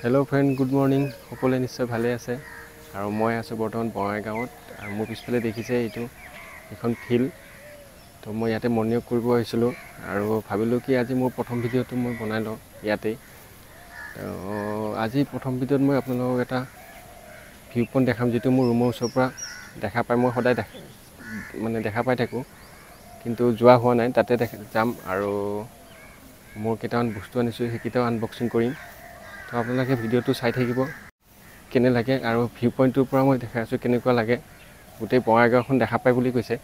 Hello friend good morning সকলে নিশ্চয় ভালে আছে আৰু মই আছো বৰ্তমান বঙাইগাঁৱত আৰু মোৰ পিছফালে দেখিছে এইটো এখন ফিল্ড তো মই ইয়াতে মৰ্নিং ৱাক কৰিব আহিছিলোঁ আৰু ভাবিলোঁ কি আজি মোৰ প্ৰথম ভিডিঅ'টো মই বনাই লওঁ ইয়াতে আজি প্ৰথম ভিডিঅ'ত মই আপোনালোকক এটা ভিউ পইণ্ট দেখাম যেটো মোৰ ৰুমৰ ওচৰৰ পৰা দেখা পাই মই সদায় দেখা পাই থাকো কিন্তু যোৱা হোৱা নাই তাতে যাম আৰু মোৰ কেইটামান বস্তু আনিছোঁ সেইকেইটাও আনবক্সিং কৰিম তো আপোনালোকে ভিডিঅ'টো চাই থাকিব কেনে লাগে আৰু ভিউ পইণ্টটোৰ পৰা মই দেখাই আছোঁ কেনেকুৱা লাগে গোটেই বঙাইগাঁওখন দেখা পাই বুলি কৈছে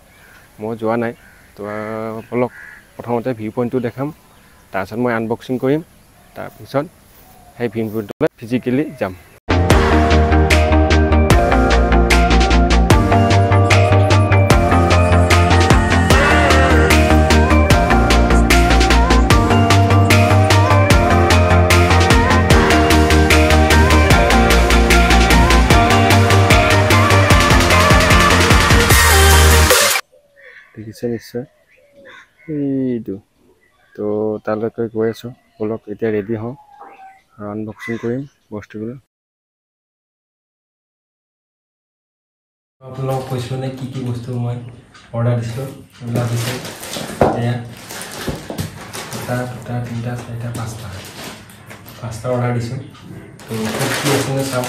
মই যোৱা নাই তো অলপ প্ৰথমতে ভিউ পইণ্টটো দেখাম তাৰপিছত মই আনবক্সিং কৰিম তাৰপিছত সেই ভিউ পইণ্টলৈ ফিজিকেলি যাম দেখিছে নিশ্চয় এইটো তো তালৈকে গৈ আছোঁ অলপ এতিয়া ৰেডি হওঁ আৰু আনবক্সিং কৰিম বস্তুবোৰ আপোনালোকক কৈছোঁ নে কি বস্তু মই অৰ্ডাৰ দিছিলোঁ এইবিলাক দিছোঁ এয়া এটা দুটা তিনিটা চাৰিটা পাঁচটা অৰ্ডাৰ দিছোঁ তো কি আছে নে চাওক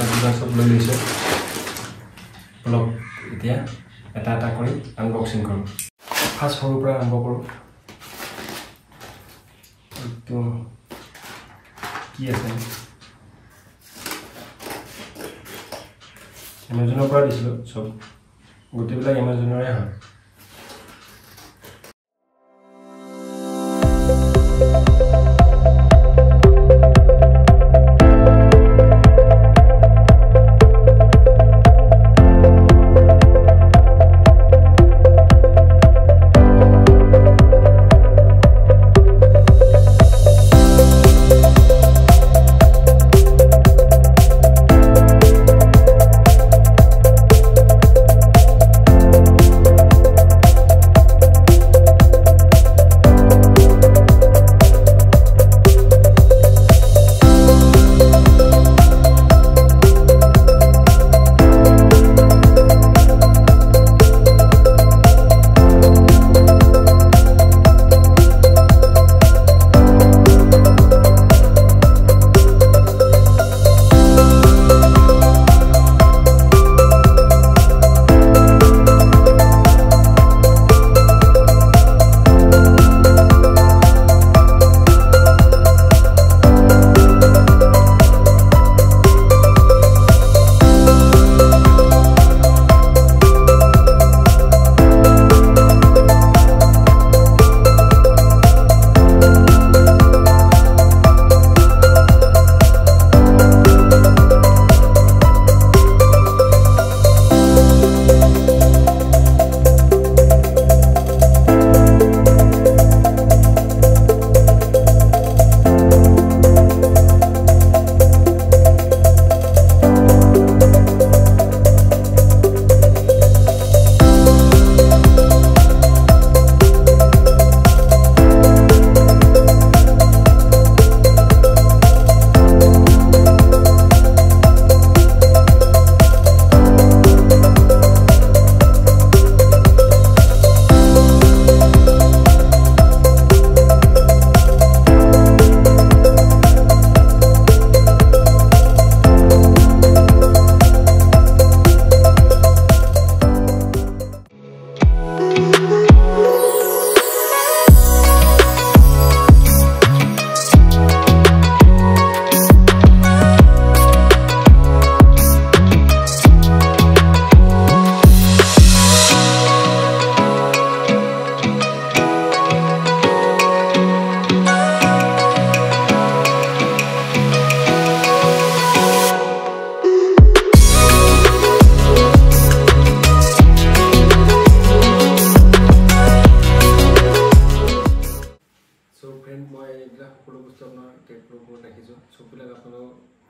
দুটা চব লৈ লৈছোঁ অলপ এতিয়া এটা কৰি আনবক্সিং কৰোঁ ফাৰ্ষ্ট সৰুৰ পৰা আৰম্ভ কৰোঁ এইটো কি আছে এমাজনৰ পৰা দিছিলোঁ চব গোটেইবিলাক এমাজনৰে হয়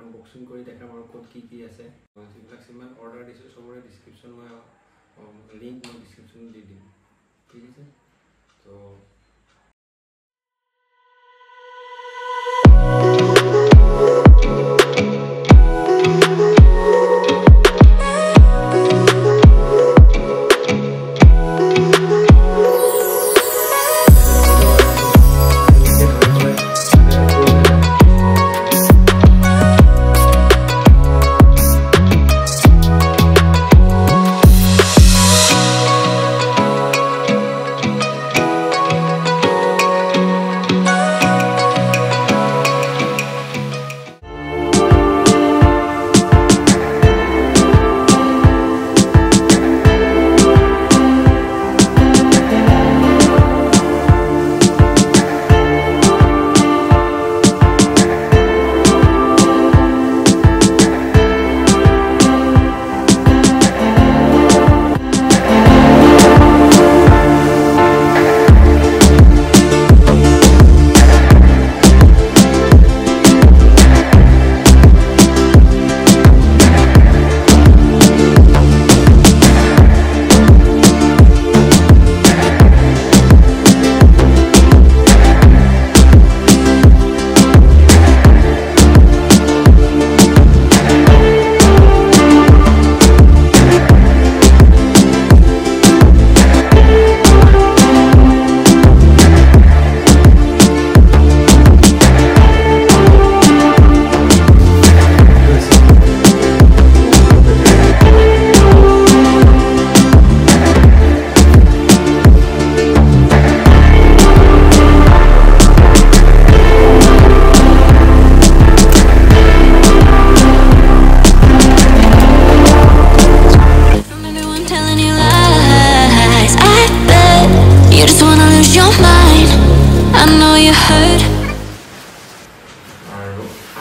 আনবক্সিং কৰি দেখাম আৰু ক'ত কি আছে যিবিলাক সিমান অৰ্ডাৰ দিছোঁ সবৰে ডিসক্ৰিপশন মই লিংক মই ডিসক্ৰিপশনত দি দিম ঠিক আছে তো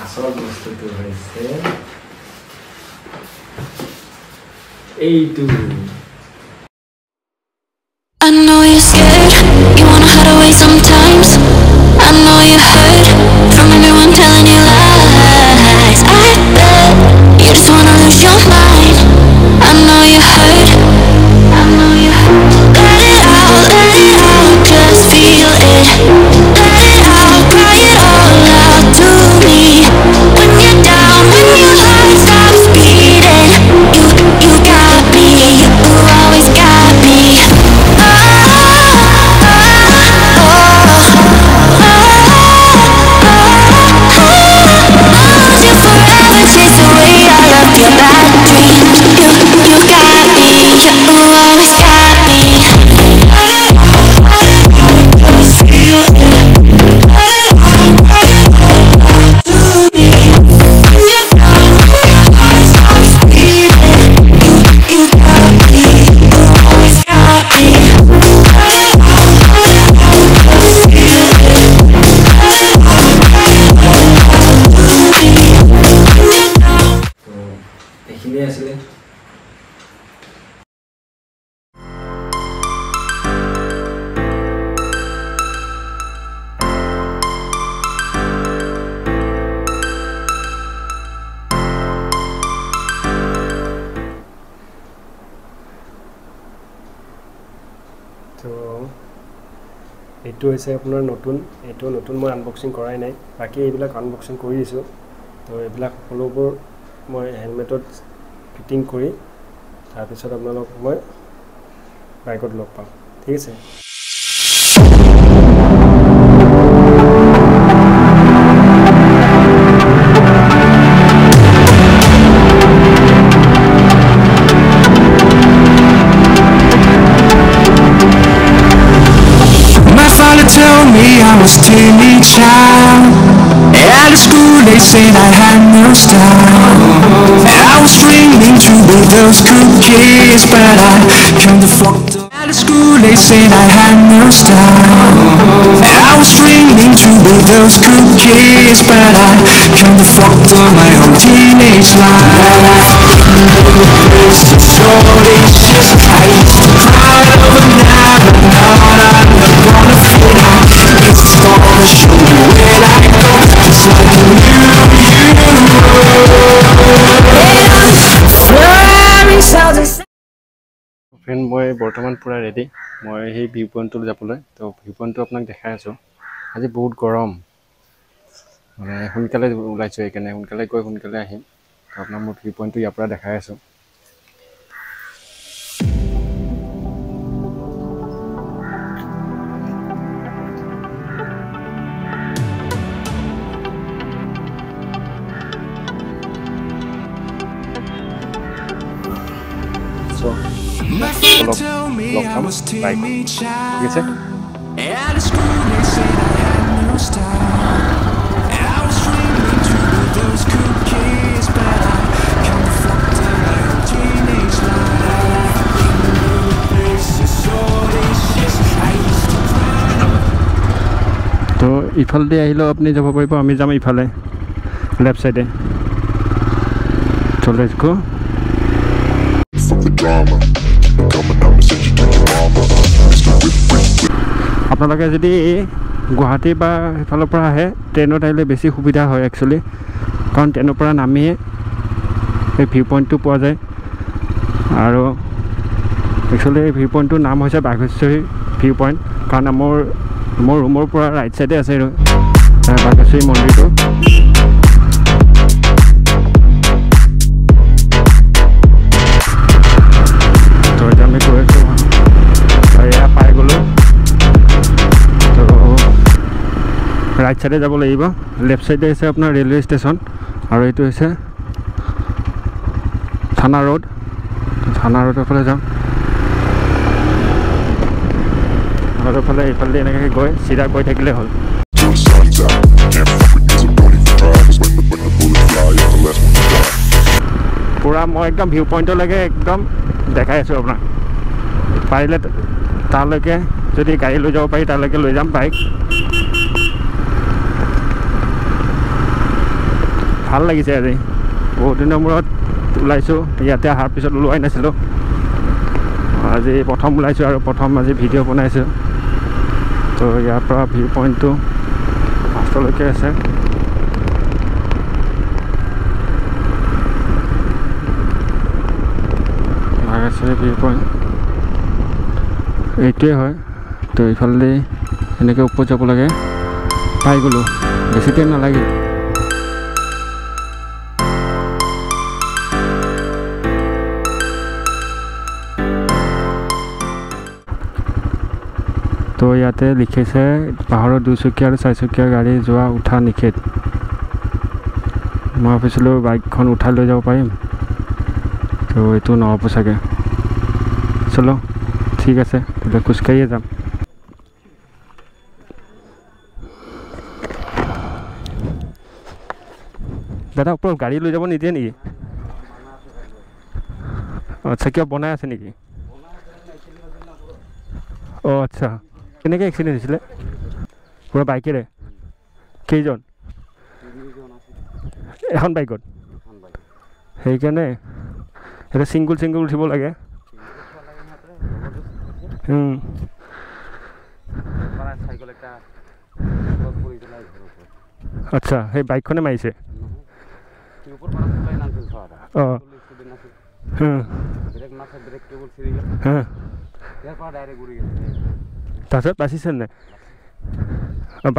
আসল বস্তুটো হৈছে এইটো I know you're scared, you wanna hide away sometimes. I know you hurt from everyone telling you lies. I bet you just wanna lose your mind. I know you hurt, I know you hurt. Let it out, just feel it. Let it out, cry it all out to me. When you're down, when your heart stops beating, you got me, you always got me. এইখিনিয়ে আছিলে তো এইটো হৈছে আপোনাৰ নতুন মই unboxing কৰাই নাই বাকী এইবিলাক আনবক্সিং কৰি দিছোঁ তো এইবিলাক সকলোবোৰ মই হেলমেটত ফিটিং কৰি তাৰপিছত আপোনালোক মই বাইকত লগ পাম ঠিক আছে Tell me I was teeny child. At school they said I had no style. I was dreaming to be those cookies, but I kinda fucked up. At school they said I had no style. I was dreaming to be those cookies, but I kinda fucked up my whole teenage life. It's so short, it's just I used to cry over now, but now I'm not gonna fit out. It's gonna show you where I go, just like you. Friend মই বৰ্তমান পূৰা ready মই সেই view পইণ্টটোলৈ যাবলৈ তো view পইণ্টটো আপোনাক দেখাই আছোঁ আজি বহুত গৰম মানে সোনকালে ওলাইছোঁ সেইকাৰণে সোনকালে গৈ সোনকালে আহিম তো আপোনাক মই ভিউ পইণ্টটো ইয়াৰ পৰা দেখাই আছোঁ Tell me I was teeny child. Yes, sir. At school they said I had no style. I was dreaming to be those cookies, but I kinda fucked up my whole teenage life. This is so delicious. I used to cry. তো ইফালে আহিলেও আপুনি যাব পাৰিব আমি যাম ইফালে left সাইডে চলে যাও আপোনালোকে যদি গুৱাহাটী বা ইফালৰ পৰা আহে ট্ৰেইনত আহিলে বেছি সুবিধা হয় একচুৱেলি কাৰণ ট্ৰেইনৰ পৰা নামিয়ে এই ভিউ পইণ্টটো পোৱা যায় আৰু একচুৱেলি এই ভিউ পইণ্টটোৰ নাম হৈছে বাঘেশ্বৰী ভিউ পইণ্ট কাৰণ মোৰ ৰুমৰ পৰা ৰাইট চাইডে আছে বাঘেশ্বৰী মন্দিৰটো তো এতিয়া আমি গৈ আছোঁ এয়া পাই গ'লোঁ তো ৰাইট চাইডে যাব লাগিব লেফ্ট চাইডে হৈছে আপোনাৰ ৰেলৱে ষ্টেচন আৰু এইটো হৈছে থানা ৰোডৰ ফালে যাম থানাৰ ফালে এইফালে এনেকৈ গৈ চিধা গৈ থাকিলে হ'ল পূৰা মই একদম ভিউ পইণ্টলৈকে একদম দেখাই আছোঁ আপোনাক পাৰিলে তালৈকে যদি গাড়ী লৈ যাব পাৰি তালৈকে লৈ যাম বাইক ভাল লাগিছে আজি বহুত দিনৰ মূৰত ওলাইছোঁ ইয়াতে অহাৰ পিছত ওলোৱাই নাছিলোঁ আজি প্ৰথম ওলাইছোঁ আৰু প্ৰথম আজি ভিডিঅ' বনাইছোঁ তো ইয়াৰ পৰা ভিউ পইণ্টটো লাষ্টলৈকে আছে নাগাচাৰী ভিউ পইণ্ট এইটোৱে হয় তো এইফালেদি এনেকৈ ওপৰত যাব লাগে পাই গ'লোঁ বেছি টাইম নালাগিল তো ইয়াতে লিখিছে পাহাৰত 2 চকীয়া আৰু 4 চকীয়া গাড়ী যোৱা উঠা নিষেধ মই ভাবিছিলোঁ বাইকখন উঠাই লৈ যাব পাৰিম তো এইটো নহ'ব চাগে চলো ঠিক আছে তেতিয়া খোজকাঢ়িয়ে যাম দাদা ওপৰত গাড়ী লৈ যাব নিদিয়ে নেকি আচ্ছা কিবা বনাই আছে নেকি অঁ আচ্ছা কেনেকৈ এক্সিডেণ্ট হৈছিলে পুৰা বাইকেৰে কেইজন এখন বাইকত সেইকাৰণে এটা ছিংগুল উঠিব লাগে আচ্ছা সেই বাইকখনে মাৰিছে অঁ তাৰপিছত বাচিছে নাই অঁ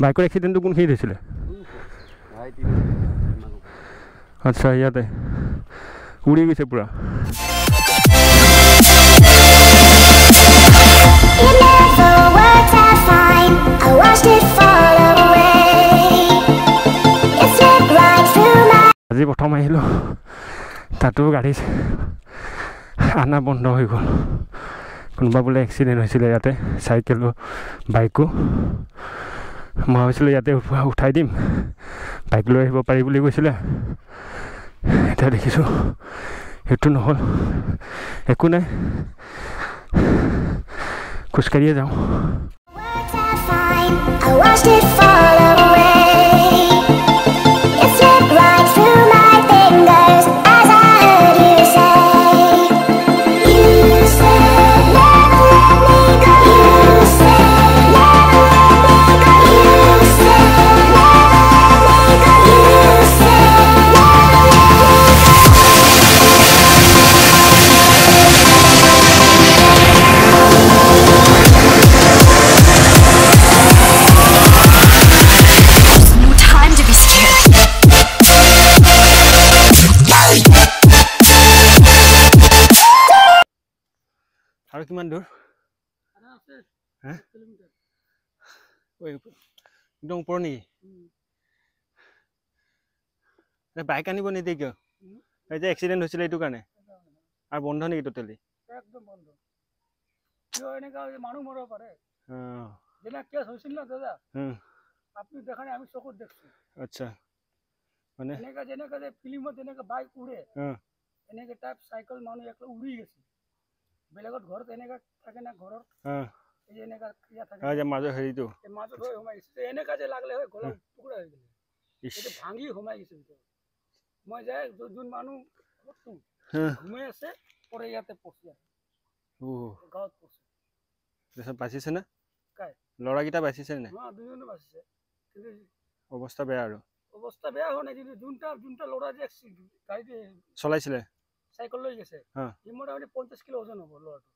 বাইকৰ এক্সিডেণ্টটো কোনখিনিত হৈছিলে আচ্ছা ইয়াতে উৰি গৈছে পূৰা আজি প্ৰথম আহিলোঁ তাতো গাড়ী আনা বন্ধ হৈ গ'ল কোনোবা বোলে এক্সিডেণ্ট হৈছিলে ইয়াতে চাইকেলো বাইকো মই ভাবিছিলোঁ ইয়াতে উঠাই দিম বাইক লৈ আহিব পাৰি বুলি কৈছিলে এতিয়া দেখিছোঁ সেইটো নহ'ল একো নাই খোজকাঢ়িয়ে যাওঁ আৰু কিমান দূৰ একদম ওপৰ নেকি বাইক আনিব নিদিয়ে কিয় এই যে এক্সিডেণ্ট হৈছিলে এইটো কাৰণে আৰু বন্ধ নেকি টোটেলি একদম বন্ধ কিয় এনেকা মানুহ মৰিব পাৰে যেনে কেছ হৈছিল না দাদা আপুনি দেখা নাই আমি চকুত দেখছো আচ্ছা মানে এনেকা যেনেকা যে ফিল্মত যেনেকা বাইক উৰে এনেকা টাইপ চাইকেল মানুহ একলা উৰি গৈছে বেলেগত ঘৰত এনেকা থাকে না ঘৰত এই এনেকা ক্ৰিয়া থাকে যে মাজৰ হেৰিটো মাজত হৈ সোমাই গৈছে এনেকা যে লাগলে হয় গলা টুকুৰা হৈ গ'লে এইটো ভাঙি সোমাই গৈছে ভিতৰত মই যাই যোন মানুহ ঘুমাই আছে পৰে ইয়াতে পচি আছে গাঁৱত পচি তাৰপিছত বাচিছে না কাই ল'ৰাকেইটা বাচিছে নে দুজনে বাচিছে কিন্তু অৱস্থা বেয়া আৰু অৱস্থা বেয়া হোৱা নাই কিন্তু যোনটা ল'ৰা যে গাড়ীতে চলাইছিলে চাইকেল লৈ গৈছে সি মোটামুটি 50 কিলো ওজন হ'ব ল'ৰাটো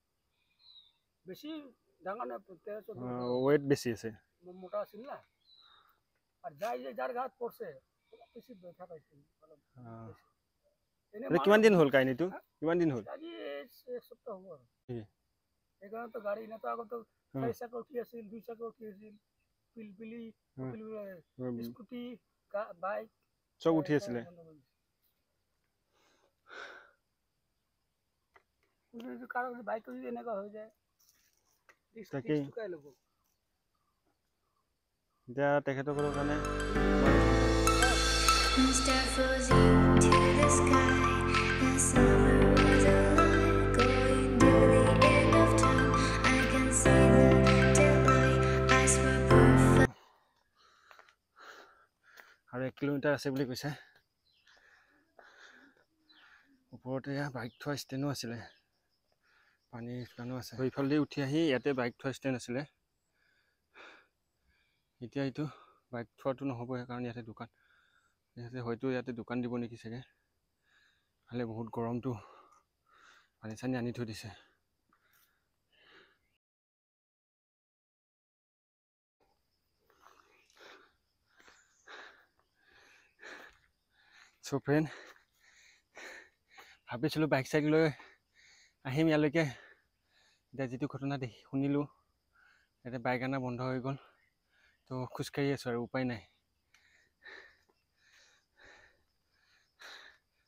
বেছি ডাঙৰ নহয় ৱেইট বেছি আছে মোটা আছিল না আৰু যাৰ গাত পড়ছে বেছি ব্যথা পাইছিল কিমান দিন হ'ল কাহিনীটো কিমান দিন হ'ল আজি এক সপ্তাহ হ'ব আৰু সেইকাৰণেতো গাড়ী এনেতো আগতো 4 চকা উঠি আছিল 2 চকা উঠি আছিল পিলপিলি স্কুটি বাইক চব উঠি আছিলে কাৰণ বাইকটো যদি এনেকুৱা হৈ যায় তাকেই এতিয়া তেখেতসকলৰ কাৰণে Star floating to the sky. The summer was alive, going to the end of time. I can see the daylight. I swear perfect. আৰু কিলোমিটাৰ আছে বুলি কৈছে। ওপৰতে বাইক থোৱা ষ্টেণ্ডো আছিলে, পানীৰ দোকানো আছে। সেইফালেদি উঠি আহি ইয়াতে বাইক থোৱা ষ্টেণ্ড আছিলে। এতিয়া এইটো বাইক থোৱাটো নহ'ব, কাৰণ ইয়াতে দোকান হয়তো ইয়াতে দোকান দিব নেকি চাগে। খালি বহুত গৰমটো, পানী চানী আনি থৈ দিছে। চ' ফ্ৰেণ্ড, ভাবিছিলোঁ বাইক চাইক লৈ আহিম ইয়ালৈকে। এতিয়া যিটো ঘটনা শুনিলোঁ, ইয়াতে বাইক অনা বন্ধ হৈ গ'ল। তো খোজকাঢ়ি আছোঁ আৰু উপায় নাই।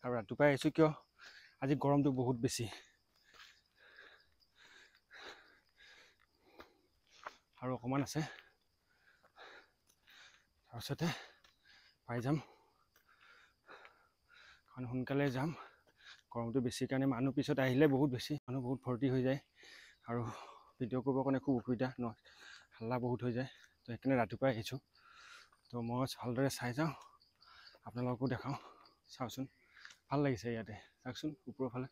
আৰু ৰাতিপুৱাই আহিছোঁ কিয়, আজি গৰমটো বহুত বেছি। আৰু অকণমান আছে, তাৰপিছতে পাই যাম। কাৰণ সোনকালে যাম, গৰমটো বেছি কাৰণে মানুহ পিছত আহিলে বহুত বেছি, মানুহ বহুত ভৰ্তি হৈ যায় আৰু ভিডিঅ' কৰিবৰ কাৰণে খুব অসুবিধা ন, হাল্লা বহুত হৈ যায়। তো সেইকাৰণে ৰাতিপুৱাই আহিছোঁ। তো মই ভালদৰে চাই যাওঁ, আপোনালোককো দেখাওঁ। চাওকচোন, ভাল লাগিছে ইয়াতে, চাওকচোন ওপৰৰ ফালে।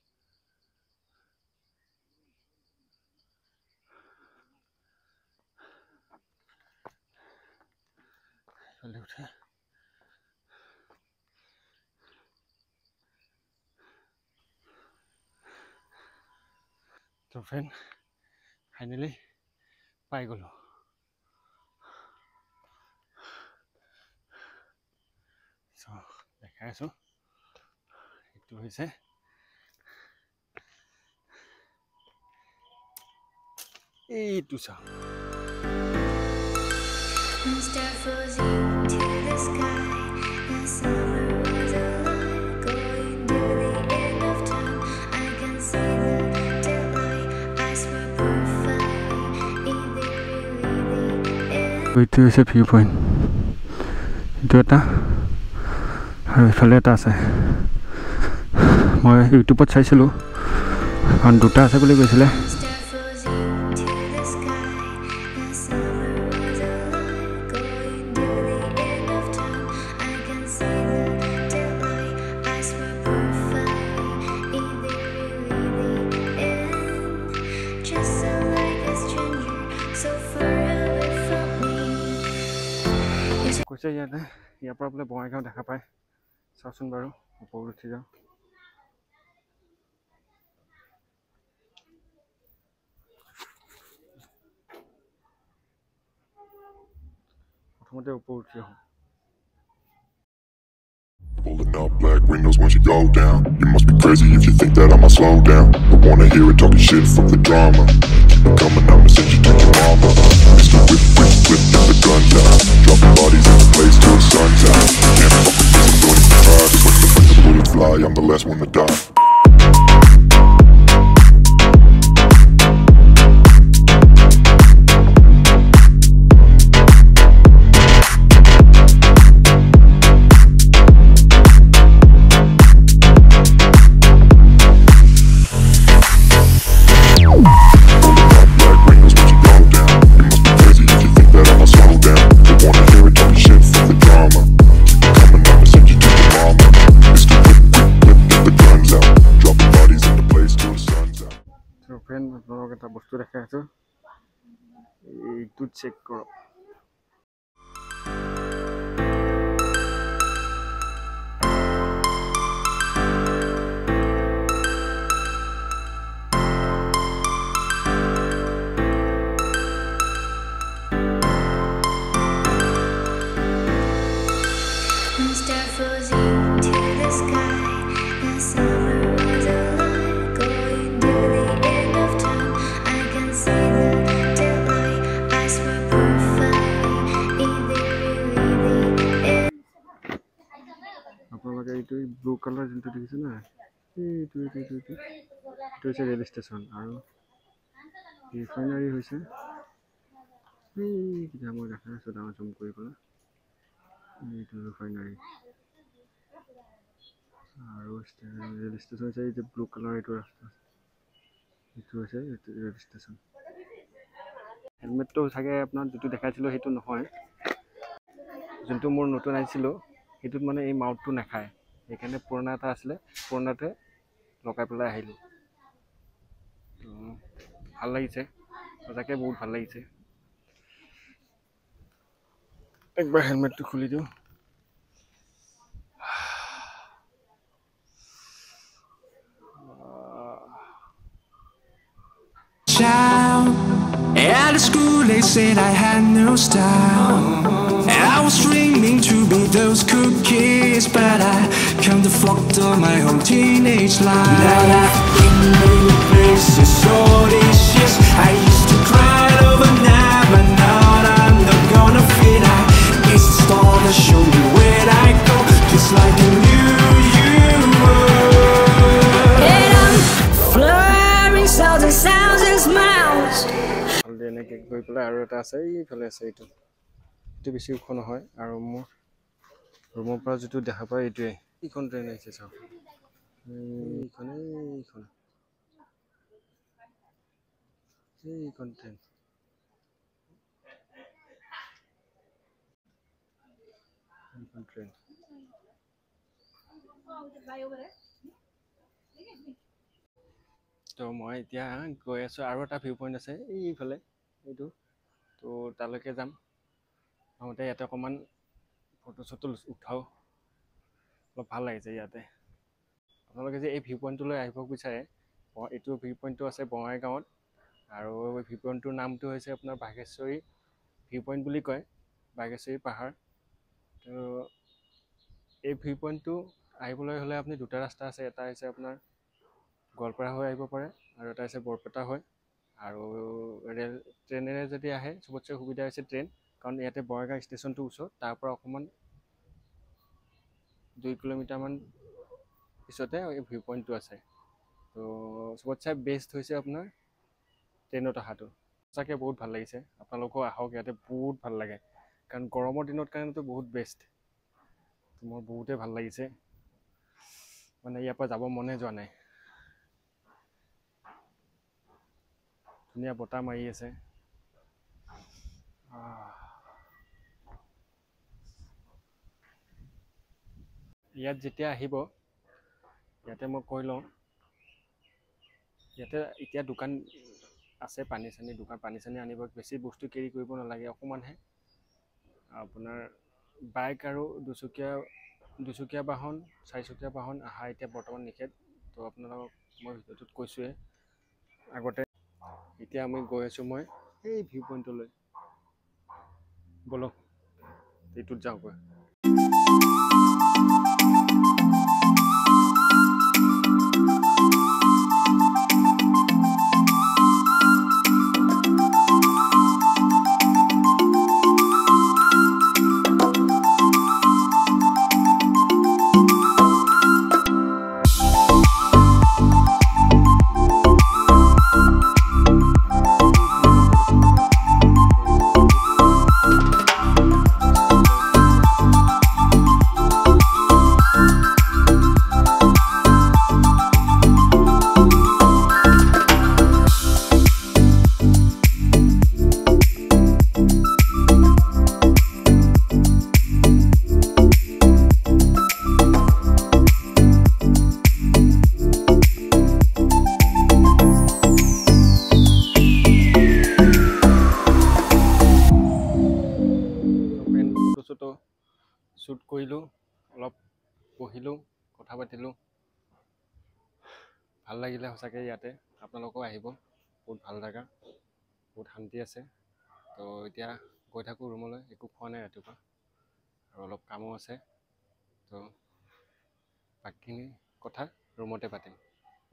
এইফালে উঠে তো ফ্ৰেণ্ড, ফাইনেলি পাই গ'লোঁ। চ' দেখাই আছোঁ, এইটো হৈছে এইটো চাওক। Stare frozen to the sky. The summer was alive, going to the end of time. I can see the daylight. Eyes were perfect. Is there really the end? এইটো হৈছে ভিউ পইণ্ট, এইটো এটা আৰু এইফালে এটা আছে। মই ইউটিউবত চাইছিলোঁ, কাৰণ দুটা আছে বুলি কৈছিলে। Stare frozen to the sky. The summer was alive, going to the end of time. I can see the daylight. Eyes were perfect. Is there really the end? Just so like a stranger, so far away from me. কৈছে ইয়াতে, ইয়াৰ পৰা বোলে বঙাইগাঁও দেখা পায়। চাওকচোন বাৰু, ওপৰত উঠি যাওঁ। প্ৰথমতে ওপৰত উঠি আহোঁ। Pulling up black windows once you go down. You must be crazy if you think that I'ma slow down. Don't wanna hear it talking shit, fuck the drama. Keep it coming, I'ma send you to your mama. Mr. Whip, whip, whip, get the guns out. Dropping bodies in the place till the sun's out. Can't fuck with this, I'm going to try. Just when the bullets fly, I'm the last one to die. Friend, আপোনালোকক এটা বস্তু দেখাই আছোঁ, এইটো check কৰক। Stare frozen to the sky. The summer was alive, going to the end of time. I can see the daylight. Eyes were perfect. Is there really the end? আপোনালোকে এইটো blue colour যোনটো দেখিছে না, এইটো হৈছে rail station. আৰু refinery হৈছে এইকেইটা মই দেখাই আছোঁ ডাঙৰ জুম কৰি পেলাই। এইটো ৰিফাইনাৰী আৰু ৰেল ষ্টেচন হৈছে এই যে ব্লু কালাৰ এইটো ৰাস্তা, এইটো হৈছে ৰেল ষ্টেচন। হেলমেটটো চাগে আপোনাক যিটো দেখাইছিলোঁ সেইটো নহয়, যোনটো মোৰ নতুন আনিছিলোঁ সেইটোত মানে এই মাউথটো নাখায়, সেইকাৰণে পুৰণা এটা আছিলে, পুৰণাটোৱে লগাই পেলাই আহিলোঁ। ভাল লাগিছে, সঁচাকৈ বহুত ভাল লাগিছে। একবাৰ হেলমেটটো খুলি দিওঁ। At school they said I had no style, and I was dreaming to be those cool kids, but I can't afford all my whole teenage life. Now I've been many places, so delicious. I used to cry overnight, but now I'm not gonna fit. I guess the stars that show me where I go, just like I knew you were. And I'm flurrying sounds and sounds and smiles. এনেকৈ গৈ পেলাই আৰু এটা আছে, এইফালে আছে। এইটো বেছি ওখ নহয়, আৰু মোৰ ৰুমৰ পৰা যিটো দেখা পায় এইটোৱে। এইখন ট্ৰেইন আহিছে চাওক, এইখন ট্ৰেইন। তো মই এতিয়া গৈ আছোঁ, আৰু এটা ভিউ পইণ্ট আছে এইফালে, এইটো তো তালৈকে যাম। আহোঁতে ইয়াতে অকণমান ফটো চটো উঠাওঁ, অলপ ভাল লাগিছে ইয়াতে। আপোনালোকে যে এই ভিউ পইণ্টটোলৈ আহিব বিচাৰে, এইটো ভিউ পইণ্টটো আছে বঙাইগাঁৱত, আৰু এই ভিউ পইণ্টটোৰ নামটো হৈছে আপোনাৰ বাঘেশ্বৰী ভিউ পইণ্ট বুলি কয়, বাঘেশ্বৰী পাহাৰ। তো এই ভিউ পইণ্টটো আহিবলৈ হ'লে আপুনি দুটা ৰাস্তা আছে, এটা হৈছে আপোনাৰ গোৱালপাৰা হৈ আহিব পাৰে, আৰু এটা হৈছে বৰপেটা হৈ। আৰু ট্ৰেইনেৰে যদি আহে চবতছে সুবিধা হৈছে ট্ৰেইন, কাৰণ ইয়াতে বঙাইগাঁও ষ্টেচনটো ওচৰত, তাৰ পৰা অকণমান 2 কিলোমিটাৰমান পিছতে এই ভিউ পইণ্টটো আছে। তো চবতছে বেষ্ট হৈছে আপোনাৰ ট্ৰেইনত অহাটো। সঁচাকৈ বহুত ভাল লাগিছে, আপোনালোকেও আহক, ইয়াতে বহুত ভাল লাগে, কাৰণ গৰমৰ দিনত কাৰণেতো বহুত বেষ্ট। মোৰ বহুতেই ভাল লাগিছে, মানে ইয়াৰ পৰা যাব মনে যোৱা নাই। ধুনীয়া বতাহ মাৰি আছে। ইয়াত যেতিয়া আহিব, ইয়াতে মই কৈ লওঁ, ইয়াতে এতিয়া দোকান আছে, পানী চানী আনিব, বেছি বস্তু কেৰি কৰিব নালাগে, অকণমানহে। আপোনাৰ বাইক আৰু দুচকীয়া বাহন, 4চকীয়া বাহন অহা এতিয়া বৰ্তমান নিষেধ। তো আপোনালোকক মই ভিডিঅ'টোত কৈছোঁৱে আগতে। এতিয়া আমি গৈ আছোঁ মই এই ভিউ পইণ্টলৈ, বলক এইটোত যাওঁগৈ। শ্বুট কৰিলোঁ, অলপ বহিলোঁ, কথা পাতিলোঁ, ভাল লাগিলে সঁচাকৈ ইয়াতে। আপোনালোকেও আহিব, বহুত ভাল জেগা, বহুত শান্তি আছে। তো এতিয়া গৈ থাকোঁ ৰুমলৈ, একো খোৱা নাই ৰাতিপুৱা, আৰু অলপ কামো আছে। তো বাকীখিনি কথা ৰুমতে পাতিম।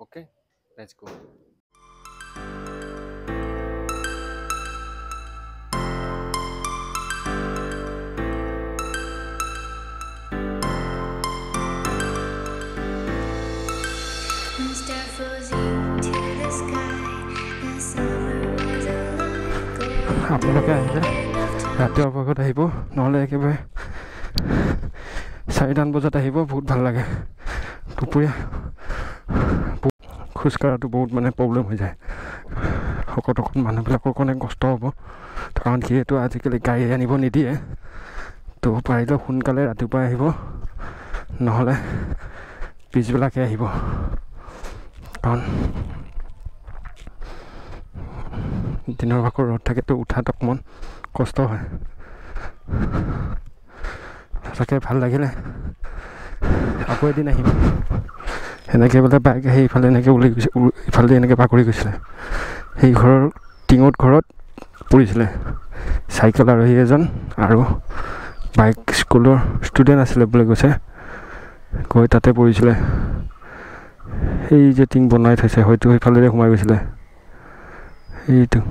অ'কে, লেটছ গো। আপোনালোকে আহিলে ৰাতিপুৱাৰ ভাগত আহিব, নহ'লে একেবাৰে 4টামান বজাত আহিব, বহুত ভাল লাগে। দুপৰীয়া খোজকঢ়াটো বহুত মানে প্ৰব্লেম হৈ যায়, শকত মানুহবিলাকৰ কাৰণে কষ্ট হ'ব, কাৰণ যিহেতু আজিকালি গাড়ী আনিব নিদিয়ে। তো পাৰিলে সোনকালে ৰাতিপুৱা আহিব, নহ'লে পিছবেলাকে আহিব, কাৰণ দিনৰ ভাগৰ ৰ'দ থাকেতো উঠাত অকণমান কষ্ট হয়। সঁচাকৈ ভাল লাগিলে, আকৌ এদিন আহিম। সেনেকৈ বোলে বাইক আহি ইফালে এনেকৈ ওলাই গৈছে, ইফালে এনেকৈ বাগৰি গৈছিলে। সেই ঘৰৰ টিঙত ঘৰত পৰিছিলে চাইকেল আৰোহী এজন, আৰু বাইক স্কুলৰ ষ্টুডেণ্ট আছিলে বুলি কৈছে, গৈ তাতে পৰিছিলে। সেই যে টিং বনাই থৈছে হয়তো সেইফালেৰে সোমাই গৈছিলে। সেইটো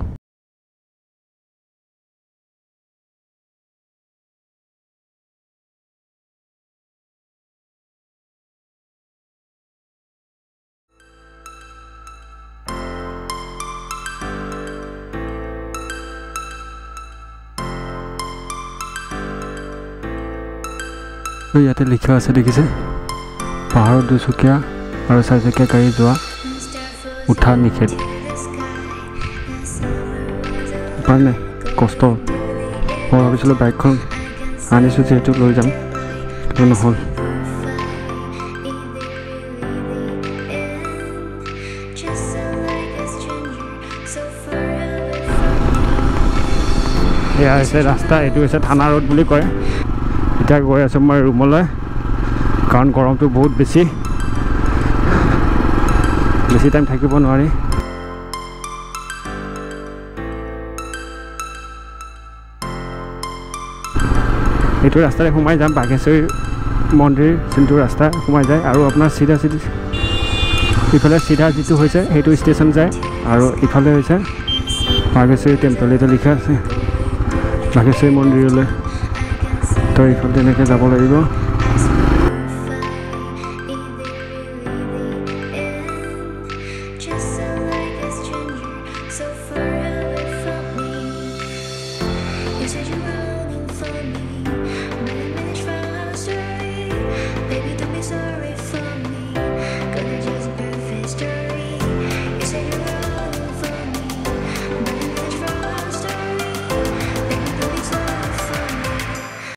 ইয়াতে লিখা আছে দেখিছে, পাহাৰত 2 চকীয়া আৰু 4 চকীয়া গাড়ী যোৱা উঠা নিষেধ। উপায় নাই, কষ্ট। মই ভাবিছিলোঁ বাইকখন আনিছোঁ যিহেতু লৈ যাম, কিন্তু নহ'ল। এয়া হৈছে ৰাস্তা, এইটো হৈছে থানা ৰোড বুলি কয়। এতিয়া গৈ আছোঁ মই ৰুমলৈ, কাৰণ গৰমটো বহুত বেছি টাইম থাকিব নোৱাৰি। এইটো ৰাস্তাৰে সোমাই যাম, বাঘেশ্বৰী মন্দিৰ যোনটো ৰাস্তা সোমাই যায়, আৰু আপোনাৰ চিধা ইফালে চিধা যিটো হৈছে সেইটো ষ্টেচন যায়, আৰু ইফালে হৈছে বাঘেশ্বৰী টেম্পল। এইটো লিখা আছে বাঘেশ্বৰী মন্দিৰলৈ, তো এইফালে এনেকৈ যাব লাগিব।